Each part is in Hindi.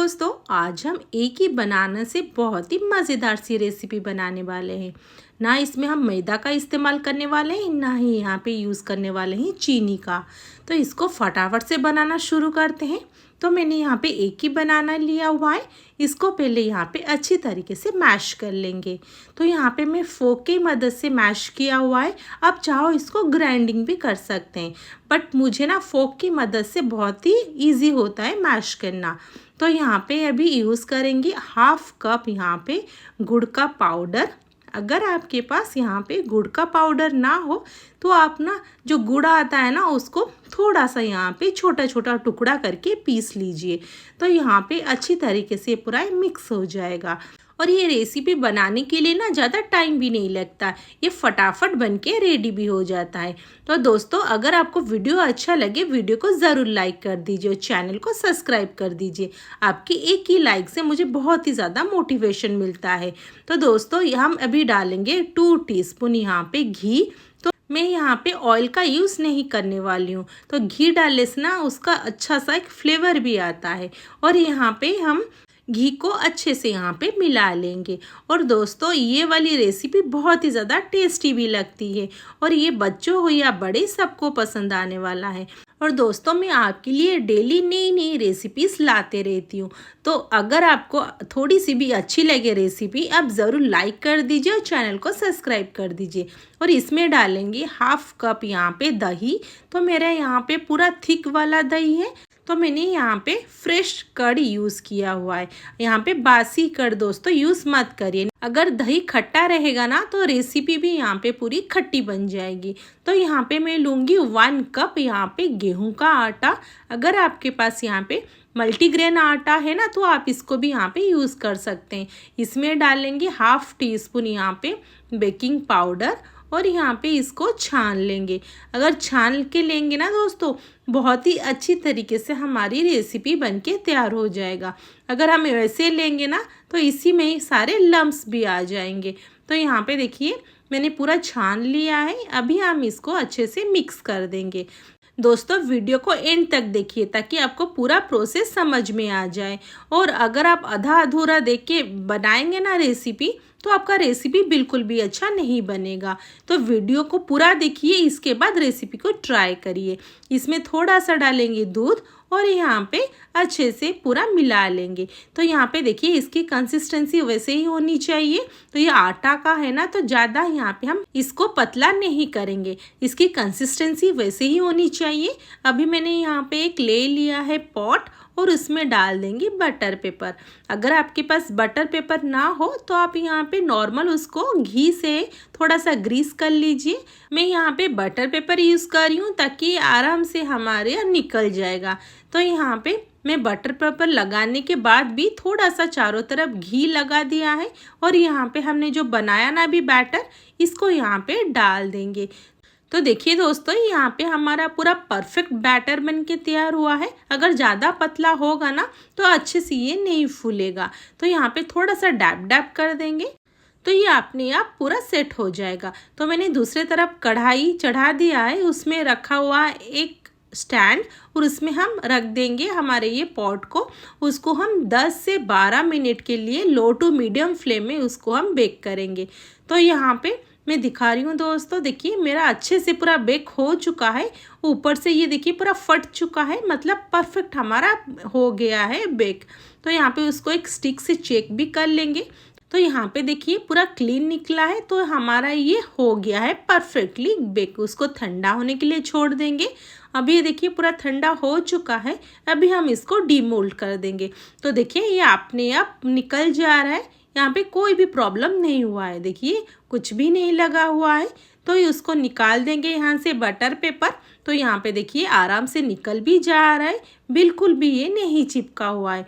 दोस्तों, आज हम एक ही बनाना से बहुत ही मज़ेदार सी रेसिपी बनाने वाले हैं। ना इसमें हम मैदा का इस्तेमाल करने वाले हैं, ना ही यहाँ पे यूज़ करने वाले हैं चीनी का। तो इसको फटाफट से बनाना शुरू करते हैं। तो मैंने यहाँ पे एक ही बनाना लिया हुआ है। इसको पहले यहाँ पे अच्छी तरीके से मैश कर लेंगे। तो यहाँ पे मैं फोक की मदद से मैश किया हुआ है। आप चाहो इसको ग्राइंडिंग भी कर सकते हैं, बट मुझे ना फोक की मदद से बहुत ही ईजी होता है मैश करना। तो यहाँ पे अभी यूज़ करेंगे हाफ कप यहाँ पे गुड़ का पाउडर। अगर आपके पास यहाँ पे गुड़ का पाउडर ना हो तो आप ना जो गुड़ आता है ना उसको थोड़ा सा यहाँ पे छोटा छोटा टुकड़ा करके पीस लीजिए। तो यहाँ पे अच्छी तरीके से पूरा मिक्स हो जाएगा। और ये रेसिपी बनाने के लिए ना ज़्यादा टाइम भी नहीं लगता, ये फटाफट बन के रेडी भी हो जाता है। तो दोस्तों, अगर आपको वीडियो अच्छा लगे वीडियो को ज़रूर लाइक कर दीजिए और चैनल को सब्सक्राइब कर दीजिए। आपकी एक ही लाइक से मुझे बहुत ही ज़्यादा मोटिवेशन मिलता है। तो दोस्तों, हम अभी डालेंगे 2 टीस्पून यहाँ पे घी। तो मैं यहाँ पे ऑयल का यूज़ नहीं करने वाली हूँ। तो घी डालने से ना उसका अच्छा सा एक फ्लेवर भी आता है। और यहाँ पे हम घी को अच्छे से यहाँ पे मिला लेंगे। और दोस्तों, ये वाली रेसिपी बहुत ही ज़्यादा टेस्टी भी लगती है और ये बच्चों हो या बड़े सबको पसंद आने वाला है। और दोस्तों, मैं आपके लिए डेली नई नई रेसिपीज़ लाते रहती हूँ। तो अगर आपको थोड़ी सी भी अच्छी लगे रेसिपी, आप ज़रूर लाइक कर दीजिए और चैनल को सब्सक्राइब कर दीजिए। और इसमें डालेंगे हाफ कप यहाँ पे दही। तो मेरा यहाँ पे पूरा थिक वाला दही है। तो मैंने यहाँ पे फ्रेश कर्ड यूज़ किया हुआ है। यहाँ पे बासी कर्ड दोस्तों यूज़ मत करिए। अगर दही खट्टा रहेगा ना तो रेसिपी भी यहाँ पे पूरी खट्टी बन जाएगी। तो यहाँ पे मैं लूँगी 1 कप यहाँ पे गेहूं का आटा। अगर आपके पास यहाँ पे मल्टीग्रेन आटा है ना तो आप इसको भी यहाँ पे यूज़ कर सकते हैं। इसमें डालेंगे हाफ टी स्पून यहाँ पे बेकिंग पाउडर और यहाँ पे इसको छान लेंगे। अगर छान के लेंगे ना दोस्तों, बहुत ही अच्छी तरीके से हमारी रेसिपी बनके तैयार हो जाएगा। अगर हम वैसे लेंगे ना तो इसी में ही सारे लम्स भी आ जाएंगे। तो यहाँ पे देखिए मैंने पूरा छान लिया है। अभी हम इसको अच्छे से मिक्स कर देंगे। दोस्तों, वीडियो को एंड तक देखिए ताकि आपको पूरा प्रोसेस समझ में आ जाए। और अगर आप आधा अधूरा देख के बनाएंगे ना रेसिपी तो आपका रेसिपी बिल्कुल भी अच्छा नहीं बनेगा। तो वीडियो को पूरा देखिए, इसके बाद रेसिपी को ट्राई करिए। इसमें थोड़ा सा डालेंगे दूध और यहाँ पे अच्छे से पूरा मिला लेंगे। तो यहाँ पे देखिए इसकी कंसिस्टेंसी वैसे ही होनी चाहिए। तो ये आटा का है ना तो ज़्यादा यहाँ पे हम इसको पतला नहीं करेंगे, इसकी कंसिस्टेंसी वैसे ही होनी चाहिए। अभी मैंने यहाँ पे एक ले लिया है पॉट और उसमें डाल देंगे बटर पेपर। अगर आपके पास बटर पेपर ना हो तो आप यहाँ पे नॉर्मल उसको घी से थोड़ा सा ग्रीस कर लीजिए। मैं यहाँ पे बटर पेपर यूज़ कर रही हूँ ताकि आराम से हमारे निकल जाएगा। तो यहाँ पे मैं बटर पेपर लगाने के बाद भी थोड़ा सा चारों तरफ घी लगा दिया है। और यहाँ पे हमने जो बनाया ना अभी बैटर, इसको यहाँ पे डाल देंगे। तो देखिए दोस्तों, यहाँ पे हमारा पूरा परफेक्ट बैटर बन के तैयार हुआ है। अगर ज़्यादा पतला होगा ना तो अच्छे से ये नहीं फूलेगा। तो यहाँ पे थोड़ा सा डैब डैब कर देंगे तो ये अपने आप पूरा सेट हो जाएगा। तो मैंने दूसरे तरफ कढ़ाई चढ़ा दिया है, उसमें रखा हुआ एक स्टैंड और उसमें हम रख देंगे हमारे ये पॉट को। उसको हम 10 से 12 मिनट के लिए लो टू मीडियम फ्लेम में उसको हम बेक करेंगे। तो यहाँ पे मैं दिखा रही हूँ दोस्तों, देखिए मेरा अच्छे से पूरा बेक हो चुका है। ऊपर से ये देखिए पूरा फट चुका है, मतलब परफेक्ट हमारा हो गया है बेक। तो यहाँ पे उसको एक स्टिक से चेक भी कर लेंगे। तो यहाँ पे देखिए पूरा क्लीन निकला है। तो हमारा ये हो गया है परफेक्टली बेक। उसको ठंडा होने के लिए छोड़ देंगे। अभी ये देखिए पूरा ठंडा हो चुका है। अभी हम इसको डीमोल्ड कर देंगे। तो देखिए ये अपने आप निकल जा रहा है, यहाँ पे कोई भी प्रॉब्लम नहीं हुआ है। देखिए कुछ भी नहीं लगा हुआ है। तो उसको निकाल देंगे यहाँ से बटर पेपर। तो यहाँ पे देखिए आराम से निकल भी जा रहा है, बिल्कुल भी ये नहीं चिपका हुआ है।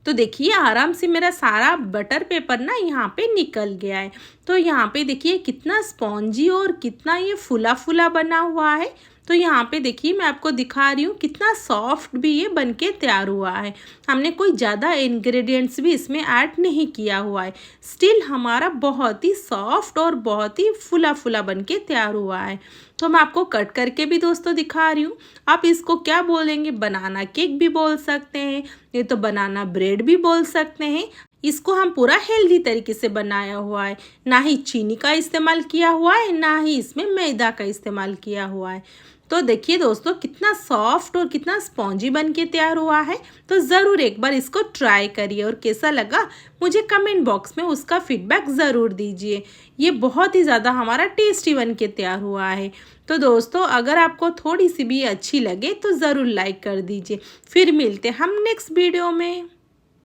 तो देखिए आराम से मेरा सारा बटर पेपर ना यहाँ पे निकल गया है। तो यहाँ पे देखिए कितना स्पॉन्जी और कितना ये फुला फुला बना हुआ है। तो यहाँ पे देखिए मैं आपको दिखा रही हूँ कितना सॉफ्ट भी ये बनके तैयार हुआ है। हमने कोई ज़्यादा इंग्रेडिएंट्स भी इसमें ऐड नहीं किया हुआ है। स्टिल हमारा बहुत ही सॉफ्ट और बहुत ही फुला फुला बनके तैयार हुआ है। तो मैं आपको कट करके भी दोस्तों दिखा रही हूँ। आप इसको क्या बोलेंगे, बनाना केक भी बोल सकते हैं, ये तो बनाना ब्रेड भी बोल सकते हैं। इसको हम पूरा हेल्दी तरीके से बनाया हुआ है, ना ही चीनी का इस्तेमाल किया हुआ है, ना ही इसमें मैदा का इस्तेमाल किया हुआ है। तो देखिए दोस्तों कितना सॉफ्ट और कितना स्पॉन्जी बन के तैयार हुआ है। तो ज़रूर एक बार इसको ट्राई करिए और कैसा लगा मुझे कमेंट बॉक्स में उसका फीडबैक ज़रूर दीजिए। ये बहुत ही ज़्यादा हमारा टेस्टी बन के तैयार हुआ है। तो दोस्तों अगर आपको थोड़ी सी भी अच्छी लगे तो ज़रूर लाइक कर दीजिए। फिर मिलते हम नेक्स्ट वीडियो में।